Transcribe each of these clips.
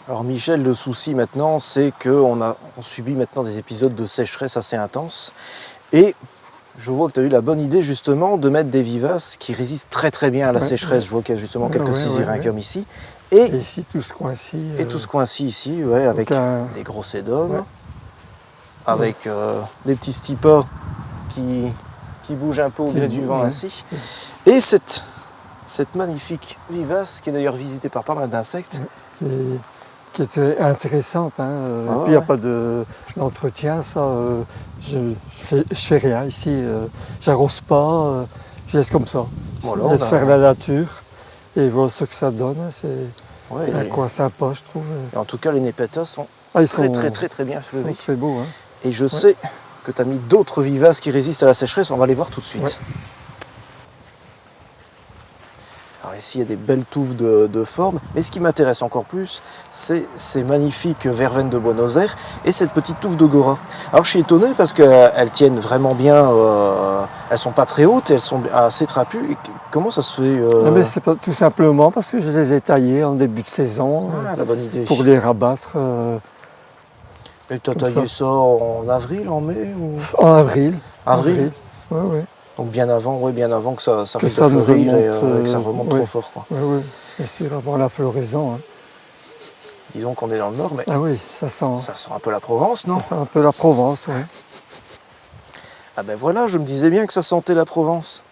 Alors Michel, le souci maintenant, c'est qu'on subit maintenant des épisodes de sécheresse assez intenses. Et je vois que tu as eu la bonne idée justement de mettre des vivaces qui résistent très très bien à la sécheresse. Je vois qu'il y a justement quelques cisyrinchiums ici. Et ici, tout ce coin-ci. Et tout ce coin-ci ici, ouais, avec des gros sédums, avec des petits stipas qui bougent un peu au gré du vent ainsi. Et cette magnifique vivace qui est d'ailleurs visitée par pas mal d'insectes. Qui était intéressante. Hein. Et puis il n'y a pas d'entretien, ça. Je fais rien ici. J'arrose pas, je laisse comme ça. Voilà, je laisse faire la nature et voir ce que ça donne. C'est un coin sympa, je trouve. Et en tout cas, les Nepeta sont très bien fleuris. Ils sont très beaux. Hein. Et je sais que tu as mis d'autres vivaces qui résistent à la sécheresse. On va les voir tout de suite. Ouais. Alors ici, il y a des belles touffes de formes, mais ce qui m'intéresse encore plus, c'est ces magnifiques verveines de Buenos Aires et cette petite touffe de Gora. Alors je suis étonné parce qu'elles tiennent vraiment bien, elles sont pas très hautes et elles sont assez trapues. Et comment ça se fait Non, mais c'est pas tout simplement parce que je les ai taillées en début de saison la bonne idée. Pour les rabattre. Et tu as taillé ça en avril, en mai ou... En avril. Avril. Oui. Donc bien avant que ça risque de fleurir et que ça remonte trop fort. Oui, bien sûr, avant la floraison. Hein. Disons qu'on est dans le nord, mais ah oui, ça sent un peu la Provence, non? Ça sent un peu la Provence, oui. Ah ben voilà, je me disais bien que ça sentait la Provence.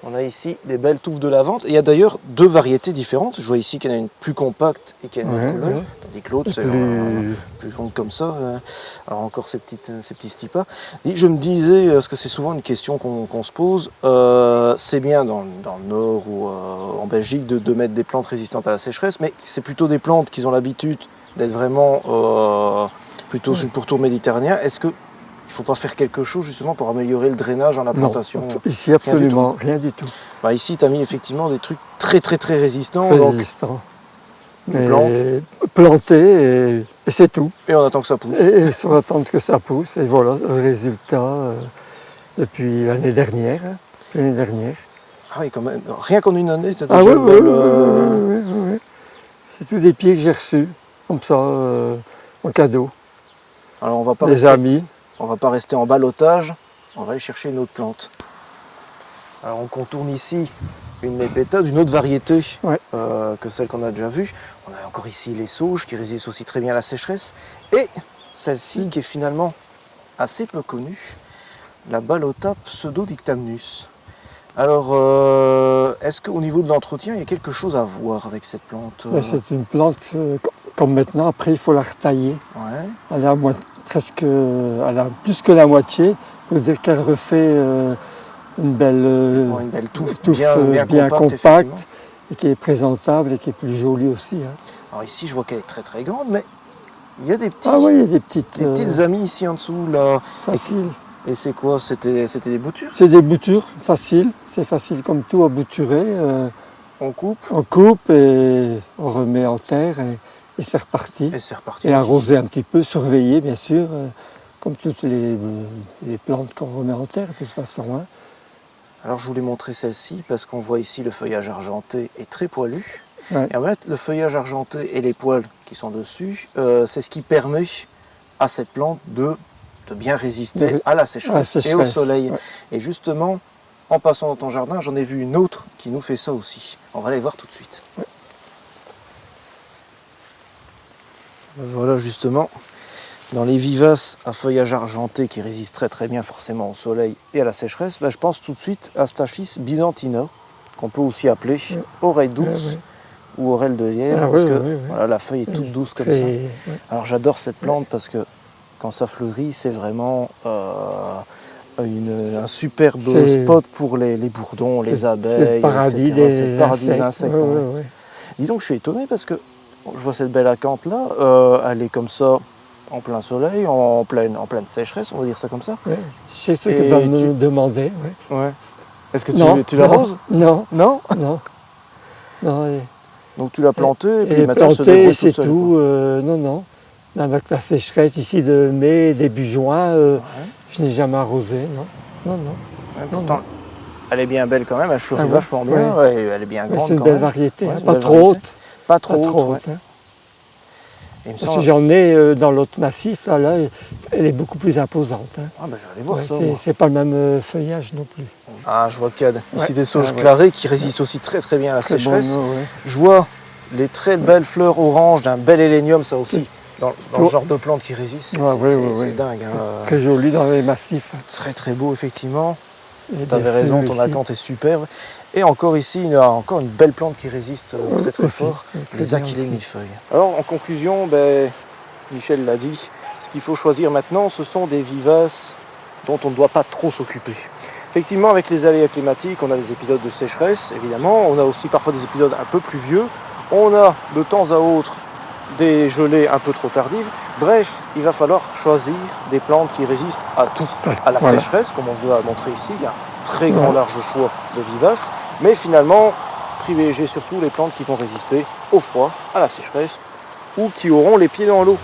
On a ici des belles touffes de lavande. Et il y a d'ailleurs deux variétés différentes. Je vois ici qu'il y en a une plus compacte et qu'il y a une autre couleur. Tandis que l'autre, c'est plus longue comme ça. Alors encore ces petits stipas. Et je me disais, parce que c'est souvent une question qu'on se pose, c'est bien dans le nord ou en Belgique de mettre des plantes résistantes à la sécheresse, mais c'est plutôt des plantes qui ont l'habitude d'être vraiment plutôt sur le pourtour méditerranéen. Est-ce que il ne faut pas faire quelque chose justement pour améliorer le drainage dans la plantation? Non, ici absolument rien du tout. Bah, ici tu as mis effectivement des trucs très résistants. Planter et c'est tout. Et on attend que ça pousse. Et on attend que ça pousse. Et voilà le résultat depuis l'année dernière. Ah oui, quand même. Rien qu'en une année, tu as déjà une belle... Oui. C'est tous des pieds que j'ai reçus, comme ça, en cadeau. Alors on va pas amis. On va pas rester en ballottage, on va aller chercher une autre plante. Alors on contourne ici une Nepeta d'une autre variété que celle qu'on a déjà vue. On a encore ici les sauges qui résistent aussi très bien à la sécheresse. Et celle-ci qui est finalement assez peu connue, la Ballota pseudodictamnus. Alors, est-ce qu'au niveau de l'entretien, il y a quelque chose à voir avec cette plante? C'est une plante comme maintenant, après il faut la retailler. Elle a elle a plus que la moitié, pour dire qu'elle refait une belle touffe bien compacte et qui est présentable et qui est plus jolie aussi. Hein. Alors ici, je vois qu'elle est très grande, mais il y a des petits, il y a des petites amies ici en dessous. Là. Facile. Et c'est quoi? C'était des boutures? C'est des boutures, facile. C'est facile comme tout à bouturer. On coupe? On coupe et on remet en terre. Et c'est reparti. Et arroser un petit peu, surveiller bien sûr, comme toutes les plantes qu'on remet en terre de toute façon. Hein. Alors je voulais montrer celle-ci parce qu'on voit ici le feuillage argenté est très poilu. Ouais. Et en fait, le feuillage argenté et les poils qui sont dessus, c'est ce qui permet à cette plante de bien résister à la sécheresse et au soleil. Ouais. Et justement, en passant dans ton jardin, j'en ai vu une autre qui nous fait ça aussi. On va aller voir tout de suite. Ouais. Voilà justement, dans les vivaces à feuillage argenté qui résistent très bien forcément au soleil et à la sécheresse, je pense tout de suite à Stachys byzantina, qu'on peut aussi appeler oreille douce ou oreille de lierre, parce que voilà, la feuille est toute douce comme ça. Alors j'adore cette plante parce que quand ça fleurit, c'est vraiment un superbe spot pour les bourdons, les abeilles, etc. C'est le paradis des insectes. Disons que je suis étonné parce que je vois cette belle acanthe là, elle est comme ça en plein soleil, en pleine sécheresse, on va dire ça comme ça. Ouais. Je sais ce que tu vas me demander. Ouais. Est-ce que tu l'arroses? Non. Non. Donc tu l'as planté et puis maintenant elle se débrouille toute seule. Tout. Non. Avec la sécheresse ici de mai, début juin, je n'ai jamais arrosé. Non. Ouais, pourtant, elle est bien belle quand même, elle fleurit vachement bien, elle est bien grande. C'est une belle variété, pas trop haute. Pas trop haute. Hein. Parce que j'en ai dans l'autre massif, là, elle est beaucoup plus imposante. Hein. Ah, je vais aller voir ça. C'est pas le même feuillage non plus. Ah, je vois qu'il y a ici des sauges clarées qui résistent aussi très très bien à la sécheresse. Bon, je vois les très belles fleurs oranges d'un bel hélénium, ça aussi, dans le genre de plante qui résiste. C'est dingue. Hein. Très joli dans les massifs. Très très beau, effectivement. Tu avais raison, ton acanthe est superbe. Et encore ici, il y a encore une belle plante qui résiste très très fort, les achillées millefeuilles. Alors en conclusion, Michel l'a dit, ce qu'il faut choisir maintenant, ce sont des vivaces dont on ne doit pas trop s'occuper. Effectivement, avec les aléas climatiques, on a des épisodes de sécheresse, évidemment, on a aussi parfois des épisodes un peu pluvieux, on a de temps à autre des gelées un peu trop tardives. Bref, il va falloir choisir des plantes qui résistent à tout, à la sécheresse, comme on vous a montré ici, il y a un très grand large choix de vivaces, mais finalement, privilégier surtout les plantes qui vont résister au froid, à la sécheresse, ou qui auront les pieds dans l'eau.